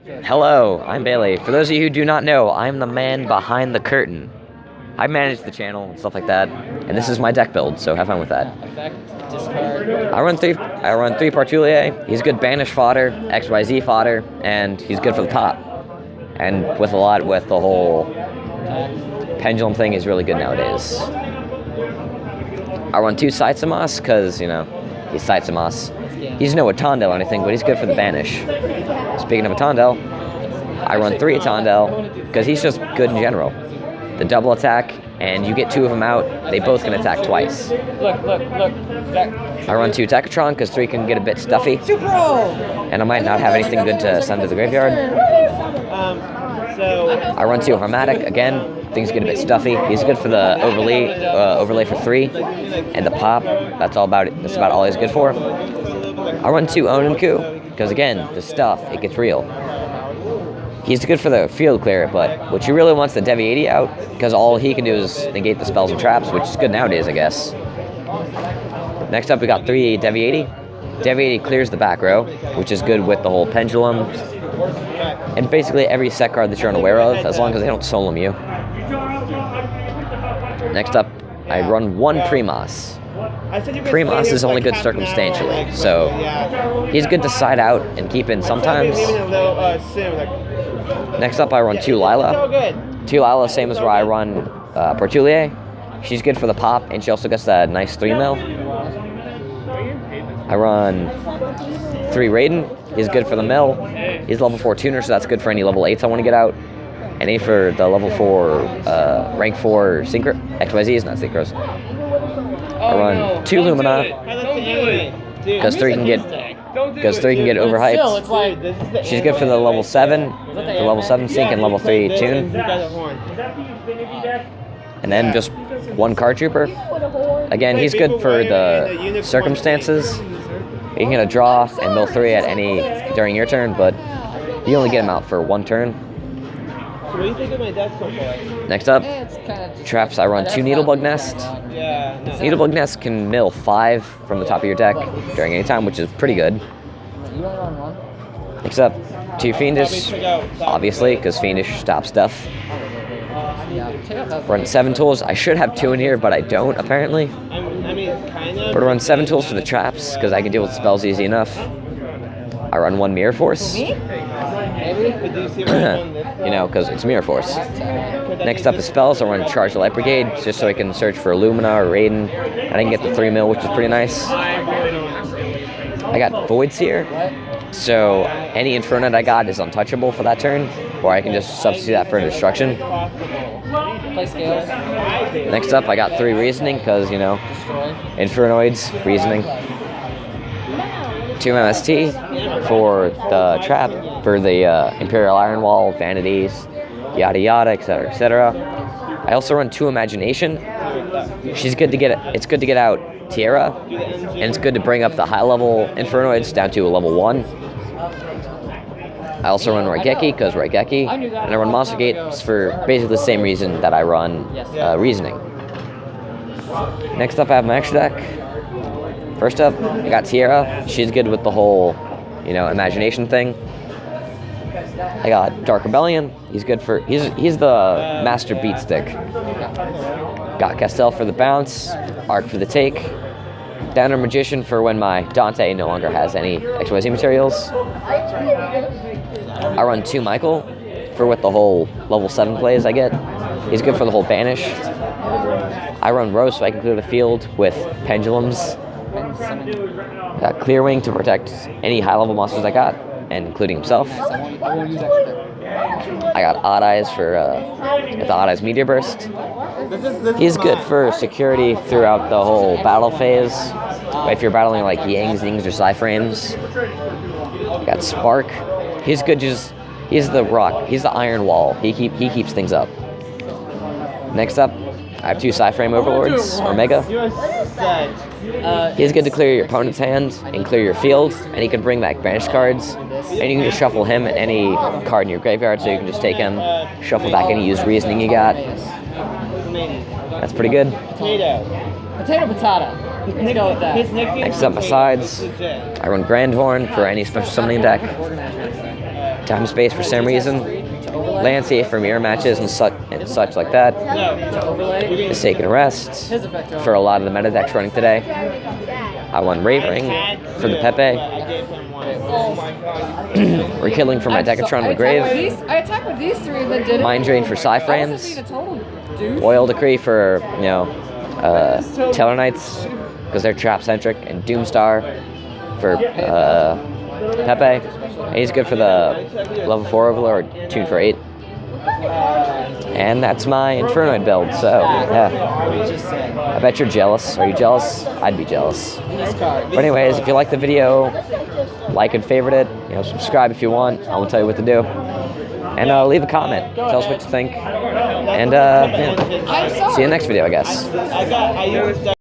Hello, I'm Bailey. For those of you who do not know, I'm the man behind the curtain. I manage the channel and stuff like that, and this is my deck build, so have fun with that. Effect, discard. I run three Partoulier. He's good banish fodder, XYZ fodder, and he's good for the top. And with the whole pendulum thing is really good nowadays. I run 2 Saitsumas, because, you know, he's Saitsumas. He's no Atondel or anything, but he's good for the banish. Speaking of Atondel, I run 3 Atondel, because he's just good in general. The double attack, and you get 2 of them out, they both can attack twice. Look. I run 2 Tekatron, because 3 can get a bit stuffy. And I might not have anything good to send to the graveyard. I run 2 Harmatic, again, things get a bit stuffy. He's good for the overlay for 3, and the pop, that's about all he's good for. I run 2 Oninku, because again, the stuff, it gets real. He's good for the field clear, but what you really want's the Devi 80 out, because all he can do is negate the spells and traps, which is good nowadays, I guess. Next up, we got 3 Devi 80. Devi 80 clears the back row, which is good with the whole pendulum, and basically every set card that you're unaware of, as long as they don't solemn you. Next up, I run 1 Primas. Primas is only good circumstantially, so he's good to side out and keep in sometimes. Next up, I run 2 Lila. 2 Lila, same as where I run Partoulier. She's good for the pop, and she also gets that nice 3-mil. I run 3 Raiden. He's good for the mill. He's level 4 tuner, so that's good for any level 8s I want to get out. And any for the level 4, rank 4 synchro, XYZs, not synchros. I run 2 Lumina, because 3 can get overhyped. She's good for the level 7, sync, and level 3 tune. And then just 1 Card Trooper. Again, he's good for the circumstances. You can get a draw and mill 3 at any during your turn, but you only get him out for 1 turn. What do you think of my deck so far? Next up, traps. I run 2 Needlebug Nest. Needlebug Nest can mill 5 from the top of your deck during any time, which is pretty good. Next up, 2 Fiendish, obviously, because Fiendish stops stuff. Run 7 tools. I should have 2 in here, but I don't, apparently. But I run 7 tools for the traps, because I can deal with spells easy enough. I run 1 Mirror Force. You know, because it's Mirror Force. Next up is spells. I run Charge the Light Brigade, just so I can search for Lumina or Raiden. And I can get the 3-mil, which is pretty nice. I got Void Seer, so any infernoid I got is untouchable for that turn, or I can just substitute that for Destruction. Next up, I got 3 Reasoning, because, you know, infernoids, Reasoning. 2 MST for the trap, for the Imperial Iron Wall, Vanities, yada yada, etc., etc. I also run 2 Imagination. It's good to get out Tierra, and it's good to bring up the high level Infernoids down to a level 1. I also run Raigeki, because Raigeki, and I run Monster Gates for basically the same reason that I run Reasoning. Next up, I have my extra deck. First up, I got Tierra. She's good with the whole, you know, imagination thing. I got Dark Rebellion. He's good for, he's the master beat stick. Got Castel for the bounce, Arc for the take, Downer Magician for when my Dante no longer has any XYZ materials. I run 2 Michael for what the whole level 7 plays I get. He's good for the whole banish. I run Rose so I can clear the field with pendulums. Got Clearwing to protect any high-level monsters I got, and including himself. I got Odd Eyes for the Odd Eyes Meteor Burst. He's good for security throughout the whole battle phase. If you're battling like Yangs, Nings, or Psy-frames. Got Spark. He's good he's the rock. He's the iron wall. He keeps things up. Next up, I have 2 Psy-frame Overlords, Omega. He's good to clear your opponent's hand and clear your field, and he can bring back banished cards. And you can just shuffle him and any card in your graveyard, so you can just take him, shuffle back any used reasoning you got. That's pretty good. Potato. Let's go with that. Next up, my sides. I run Grandhorn for any special summoning deck. time space for some reason. Lancey for mirror matches and such like that. Mistaken Arrest for a lot of the meta decks running today. I won Ravering for the Pepe. Rekilling for my Decatron the Grave. I attacked with these three and then did it. Mind Drain for Psyframes. I wasn't being a total douche. Oil Decree for, Taylor Knights, because they're trap-centric. And Doomstar for Pepe. And he's good for the level 4 Overlord, tuned for 8. And that's my Infernoid build, so, yeah. I bet you're jealous. Are you jealous? I'd be jealous. But anyways, if you like the video, like and favorite it. Subscribe if you want. I won't tell you what to do. And leave a comment. Tell us what you think. And, yeah. See you in the next video, I guess.